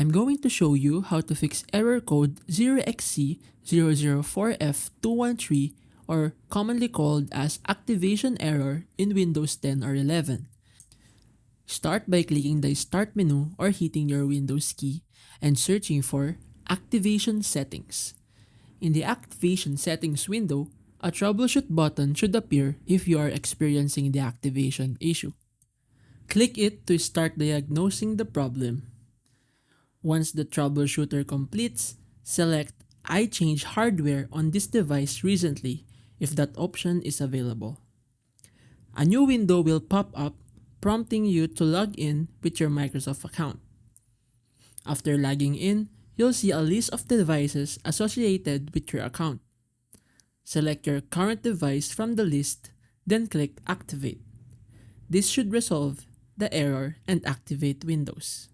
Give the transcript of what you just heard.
I'm going to show you how to fix error code 0xc004f213, or commonly called as activation error in Windows 10 or 11. Start by clicking the Start menu or hitting your Windows key and searching for Activation Settings. In the Activation Settings window, a troubleshoot button should appear if you are experiencing the activation issue. Click it to start diagnosing the problem. Once the troubleshooter completes, select I changed hardware on this device recently if that option is available. A new window will pop up prompting you to log in with your Microsoft account. After logging in, you'll see a list of devices associated with your account. Select your current device from the list, then click Activate. This should resolve the error and activate Windows.